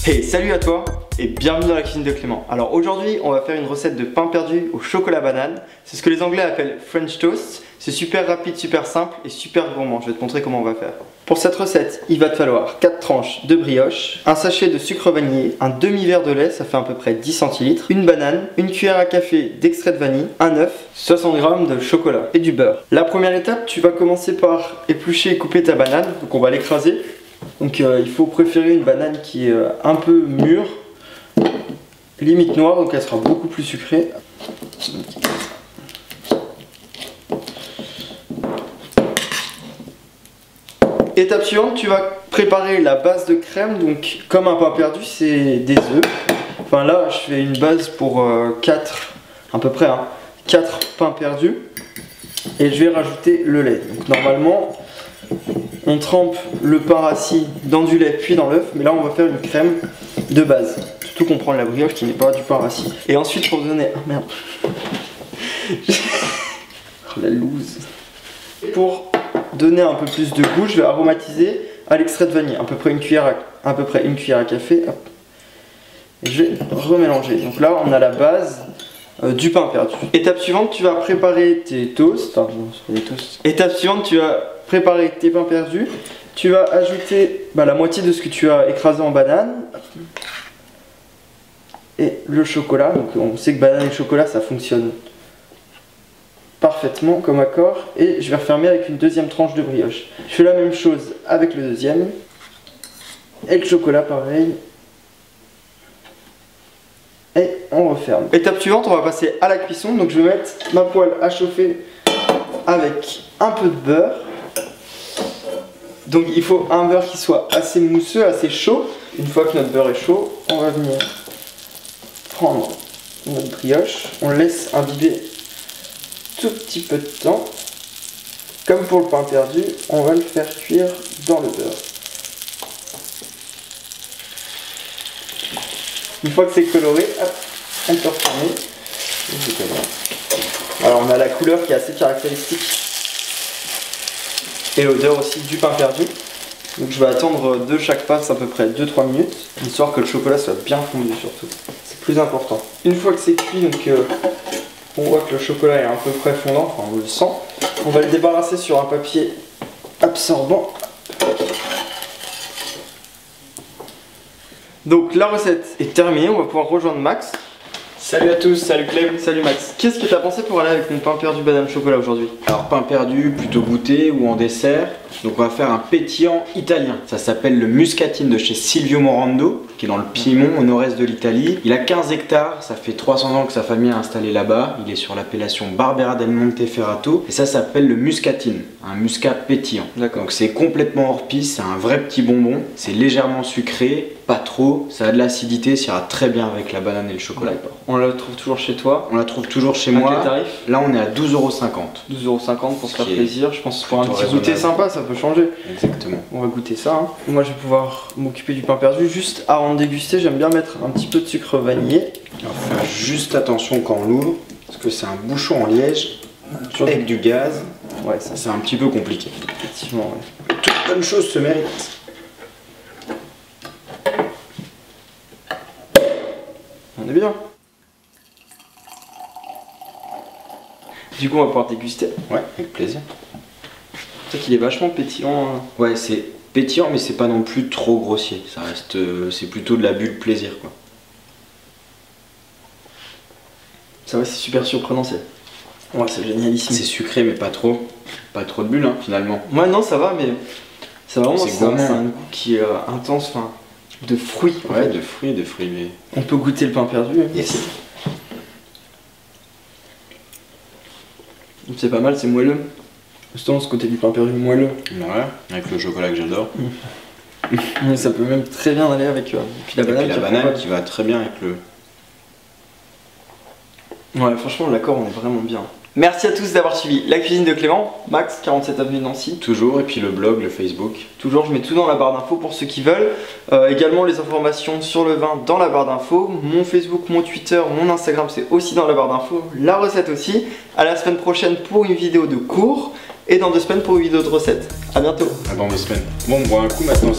Hey, salut à toi et bienvenue dans la cuisine de Clément. Alors aujourd'hui, on va faire une recette de pain perdu au chocolat banane. C'est ce que les Anglais appellent French toast. C'est super rapide, super simple et super gourmand. Je vais te montrer comment on va faire. Pour cette recette, il va te falloir 4 tranches de brioche, un sachet de sucre vanillé, un demi-verre de lait, ça fait à peu près 10 centilitres, une banane, une cuillère à café d'extrait de vanille, un œuf, 60 g de chocolat et du beurre. La première étape, tu vas commencer par éplucher et couper ta banane. Donc on va l'écraser. Donc il faut préférer une banane qui est un peu mûre, limite noire, donc elle sera beaucoup plus sucrée. Étape suivante, tu vas préparer la base de crème. Donc comme un pain perdu, c'est des œufs. Enfin là, je fais une base pour 4, à peu près 4 pains perdus. Et je vais rajouter le lait. Donc normalement, on trempe le pain rassis dans du lait puis dans l'œuf, mais là on va faire une crème de base. Surtout qu'on prend la brioche qui n'est pas du pain rassis. Et ensuite pour donner... Ah merde. La loose. Pour donner un peu plus de goût, je vais aromatiser à l'extrait de vanille. À peu près une cuillère à café. Hop. Et je vais remélanger. Donc là on a la base du pain perdu. Étape suivante, tu vas préparer tes toasts. Enfin, non, c'est pas des toasts. Étape suivante, tu vas préparer tes pains perdus. Tu vas ajouter la moitié de ce que tu as écrasé en banane. Et le chocolat. Donc on sait que banane et chocolat ça fonctionne parfaitement comme accord. Et je vais refermer avec une deuxième tranche de brioche. Je fais la même chose avec le deuxième. Et le chocolat pareil. Et on referme. Étape suivante, on va passer à la cuisson. Donc je vais mettre ma poêle à chauffer avec un peu de beurre. Donc il faut un beurre qui soit assez mousseux, assez chaud. Une fois que notre beurre est chaud, on va venir prendre notre brioche. On laisse imbiber tout petit peu de temps. Comme pour le pain perdu, on va le faire cuire dans le beurre. Une fois que c'est coloré, hop, on peut refermer. Alors on a la couleur qui est assez caractéristique. Et l'odeur aussi du pain perdu. Donc je vais attendre de chaque passe à peu près 2-3 minutes, histoire que le chocolat soit bien fondu surtout. C'est plus important. Une fois que c'est cuit, donc on voit que le chocolat est à peu près fondant, enfin on le sent. On va le débarrasser sur un papier absorbant. Donc la recette est terminée, on va pouvoir rejoindre Max. Salut à tous, salut Clem. Salut Max. Qu'est-ce que tu as pensé pour aller avec mon pain perdu banane chocolat aujourd'hui? Alors pain perdu, plutôt goûté ou en dessert. Donc on va faire un pétillant italien. Ça s'appelle le muscatine de chez Silvio Morando, qui est dans le Piémont, au nord-est de l'Italie. Il a 15 hectares, ça fait 300 ans que sa famille a installé là-bas. Il est sur l'appellation Barbera del Monteferrato. Et ça s'appelle le muscatine, un muscat pétillant. D'accord. Donc c'est complètement hors piste, c'est un vrai petit bonbon. C'est légèrement sucré, pas trop. Ça a de l'acidité, ça ira très bien avec la banane et le chocolat. On la trouve toujours chez toi? On la trouve toujours chez moi. Quel tarif? Là on est à 12,50 €. 12,50 € pour se faire plaisir. Je pense que pour un petit goûter sympa, ça peut changer. Exactement. On va goûter ça. Moi je vais pouvoir m'occuper du pain perdu. Juste avant de déguster, j'aime bien mettre un petit peu de sucre vanillé. Alors faire juste attention quand on l'ouvre, parce que c'est un bouchon en liège avec du gaz. Ouais, ça c'est un petit peu compliqué. Effectivement, ouais. Toute bonne chose se mérite. On est bien. Du coup on va pouvoir déguster. Ouais, avec plaisir. C'est qu'il est vachement pétillant. Ouais, c'est pétillant mais c'est pas non plus trop grossier. Ça reste, c'est plutôt de la bulle plaisir quoi. Ça va, c'est super surprenant, c'est génialissime. C'est sucré mais pas trop de bulles hein, finalement. Ouais non ça va, mais c'est vraiment c'est un goût qui est intense, enfin de fruits. Ouais, en fait. de fruits mais... On peut goûter le pain perdu. Yes. C'est pas mal, c'est moelleux. Justement ce côté du pain perdu moelleux. Ouais, avec le chocolat que j'adore. Mais ça peut même très bien aller avec puis la banane qui va très bien avec le... Ouais, franchement l'accord on est vraiment bien. Merci à tous d'avoir suivi la cuisine de Clément, Max, 47 avenue de Nancy. Toujours, et puis le blog, le Facebook. Toujours, je mets tout dans la barre d'infos pour ceux qui veulent. Également les informations sur le vin dans la barre d'infos. Mon Facebook, mon Twitter, mon Instagram, c'est aussi dans la barre d'infos. La recette aussi. À la semaine prochaine pour une vidéo de cours. Et dans 2 semaines pour une vidéo de recette. A bientôt. Dans 2 semaines. Bon, on boit un coup maintenant.